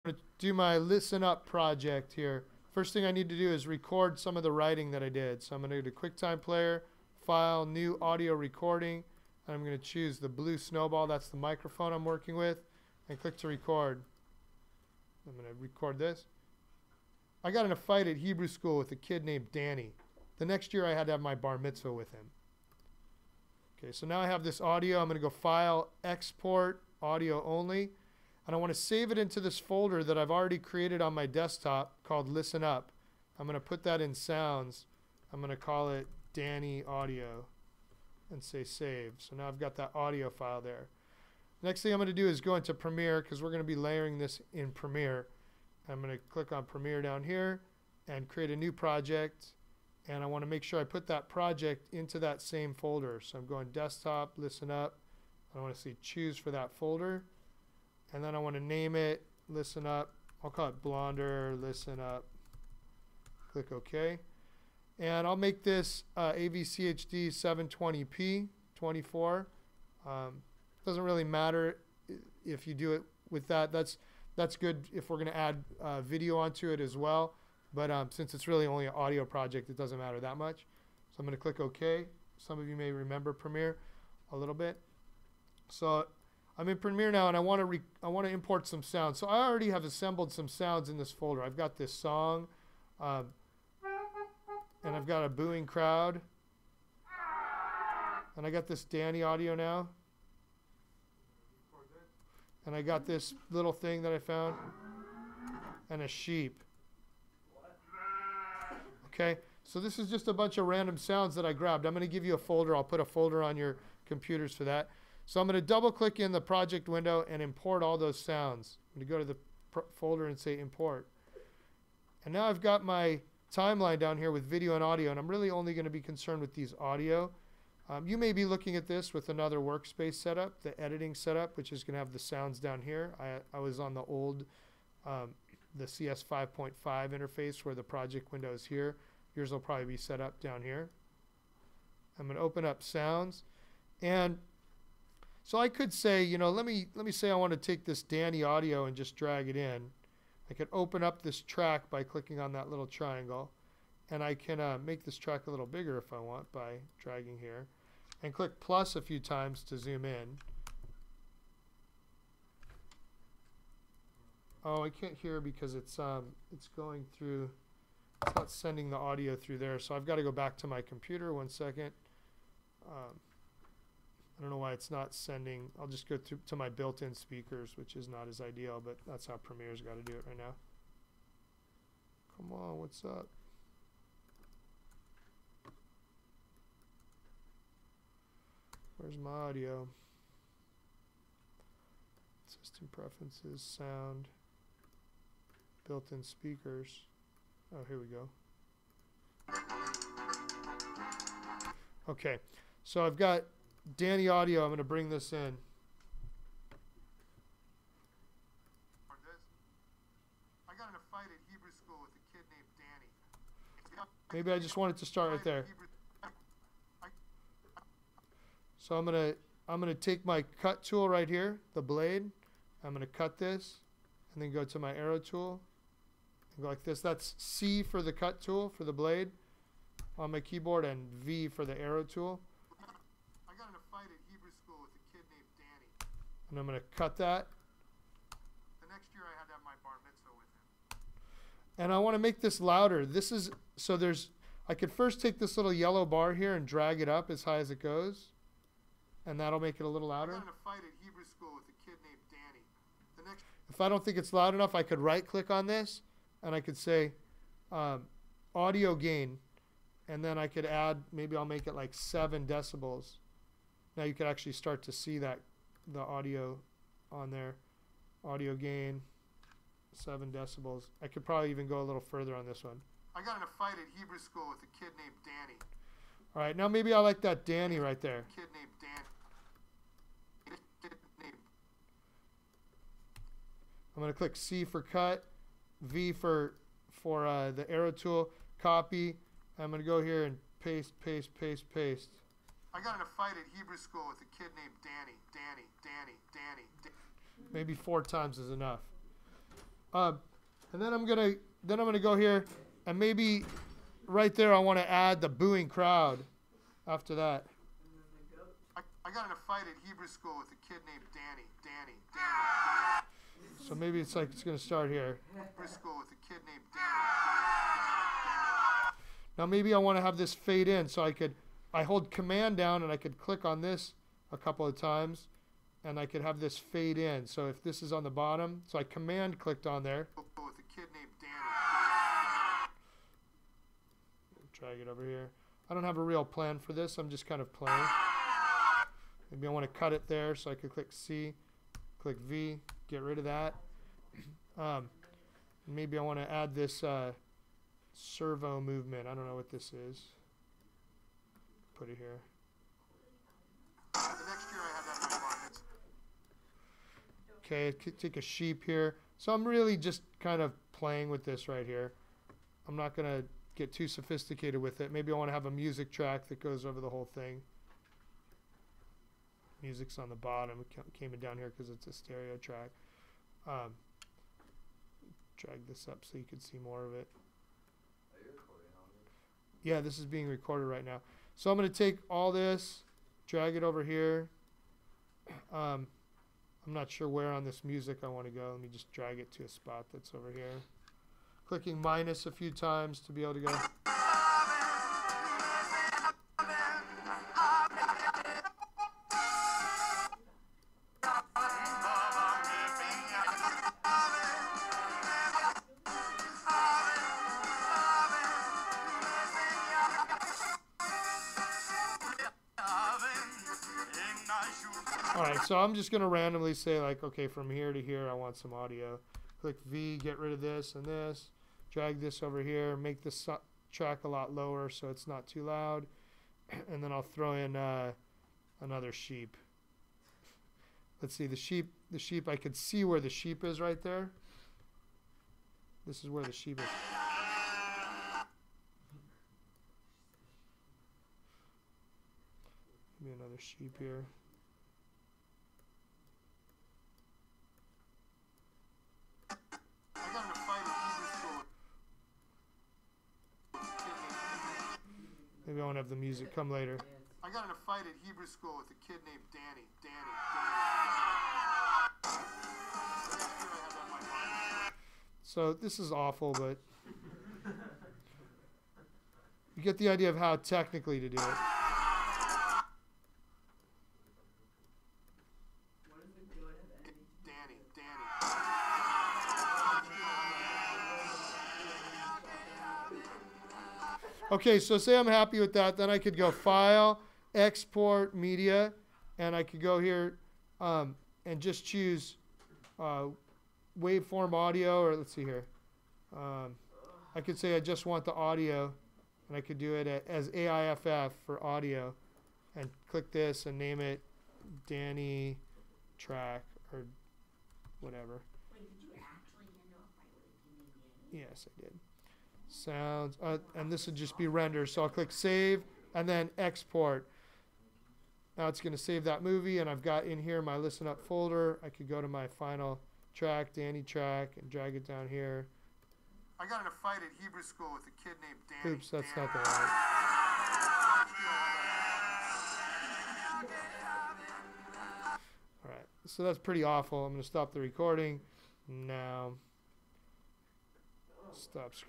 going to do my listen up project here. First thing I need to do is record some of the writing that I did. So I'm going to go to QuickTime Player, File, New Audio Recording, and I'm going to choose the blue snowball. That's the microphone I'm working with, and click to record. I'm going to record this. I got in a fight at Hebrew school with a kid named Danny. The next year I had to have my bar mitzvah with him. Okay, so now I have this audio. I'm going to go File, Export, Audio Only. And I want to save it into this folder that I've already created on my desktop called Listen Up. I'm going to put that in Sounds. I'm going to call it Danny Audio and say Save. So now I've got that audio file there. Next thing I'm going to do is go into Premiere because we're going to be layering this in Premiere. I'm going to click on Premiere down here and create a new project. And I want to make sure I put that project into that same folder. So I'm going Desktop, Listen Up. I want to see Choose for that folder. And then I want to name it Listen Up. I'll call it Blonder Listen Up. Click OK. And I'll make this AVCHD 720p 24. Doesn't really matter if you do it with that. That's good if we're going to add video onto it as well. But since it's really only an audio project, it doesn't matter that much. So I'm going to click OK. Some of you may remember Premiere a little bit. So I'm in Premiere now, and I want to import some sounds. So I already have assembled some sounds in this folder. I've got this song, and I've got a booing crowd, and I got this Danny audio now, and I got this little thing that I found, and a sheep. Okay, so this is just a bunch of random sounds that I grabbed. I'm going to give you a folder. I'll put a folder on your computers for that. So I'm going to double click in the project window and import all those sounds. I'm going to go to the folder and say import. And now I've got my timeline down here with video and audio, and I'm really only going to be concerned with these audio. You may be looking at this with another workspace setup, the editing setup, which is going to have the sounds down here. I was on the old, the CS 5.5 interface where the project window is here. Yours will probably be set up down here. I'm going to open up sounds, and so I could say, you know, let me say I want to take this Danny audio and just drag it in. I could open up this track by clicking on that little triangle, and I can make this track a little bigger if I want by dragging here, and click plus a few times to zoom in. Oh, I can't hear because it's going through. It's not sending the audio through there, so I've got to go back to my computer. 1 second. I don't know why it's not sending. I'll just go to my built-in speakers, which is not as ideal, but that's how Premiere's got to do it right now. Come on, what's up? Where's my audio? System preferences, sound, built-in speakers. Oh, here we go. Okay, so I've got Danny audio. I'm going to bring this in. I got in a fight at Hebrew school with a kid named Danny. Maybe I just want it to start right there. So I'm going to take my cut tool right here, the blade. I'm going to cut this and then go to my arrow tool and go like this. That's C for the cut tool for the blade on my keyboard and V for the arrow tool. And I'm going to cut that. The next year I had to have my bar mitzvah with him. And I want to make this louder. This is, so I could first take this little yellow bar here and drag it up as high as it goes. And that'll make it a little louder. I got in a fight at Hebrew school with a kid named Danny. If I don't think it's loud enough, I could right click on this and I could say audio gain. And then I could add, maybe I'll make it like 7 decibels. Now you could actually start to see that the audio on there. Audio gain 7 decibels. I could probably even go a little further on this one. I got in a fight at Hebrew school with a kid named Danny. All right, now maybe I like that Danny right there. Kid named Danny. I'm going to click C for cut, V for the arrow tool, copy. I'm going to go here and paste, paste, paste, paste. I got in a fight at Hebrew school with a kid named Danny. Maybe 4 times is enough. And then I'm gonna go here, and maybe right there I want to add the booing crowd. After that, I got in a fight at Hebrew school with a kid named Danny. So maybe it's like it's gonna start here. Hebrew school with a kid named Danny. Now maybe I want to have this fade in, so I hold Command down and I could click on this a couple of times, and I could have this fade in. So if this is on the bottom, so I Command clicked on there. With a kid named Danny. Drag it over here. I don't have a real plan for this. I'm just kind of playing. Maybe I want to cut it there, so I could click C, click V, get rid of that. Maybe I want to add this servo movement. I don't know what this is. Put it here. The next year I have that in my mind. Okay, take a sheep here. So I'm really just kind of playing with this right here. I'm not going to get too sophisticated with it. Maybe I want to have a music track that goes over the whole thing. Music's on the bottom. It came in down here because it's a stereo track. Drag this up so you can see more of it. Yeah, this is being recorded right now. So I'm going to take all this, drag it over here. I'm not sure where on this music I want to go. Let me just drag it to a spot that's over here. Clicking minus a few times to be able to go. Alright, so I'm just going to randomly say, like, okay, from here to here I want some audio. Click V, get rid of this and this. Drag this over here, make this track a lot lower so it's not too loud. And then I'll throw in another sheep. Let's see, the sheep, I could see where the sheep is right there. This is where the sheep is. Maybe another sheep here. Maybe I want to have the music come later. I got in a fight at Hebrew school with a kid named Danny. So this is awful, but you get the idea of how technically to do it. Okay, so say I'm happy with that, then I could go File, Export Media, and I could go here and just choose Waveform Audio, or let's see here. I could say I just want the audio, and I could do it as AIFF for audio, and click this and name it Danny Track, or whatever. Wait, did you actually get into a fight with a kid named Danny? Yes, I did. Sounds, and this would just be render. So I'll click Save and then Export. Now it's going to save that movie, and I've got in here my Listen Up folder. I could go to my final track, Danny Track, and drag it down here. I got in a fight at Hebrew school with a kid named Danny. Oops, that's not the right. Alright, so that's pretty awful. I'm going to stop the recording now. Stop screen.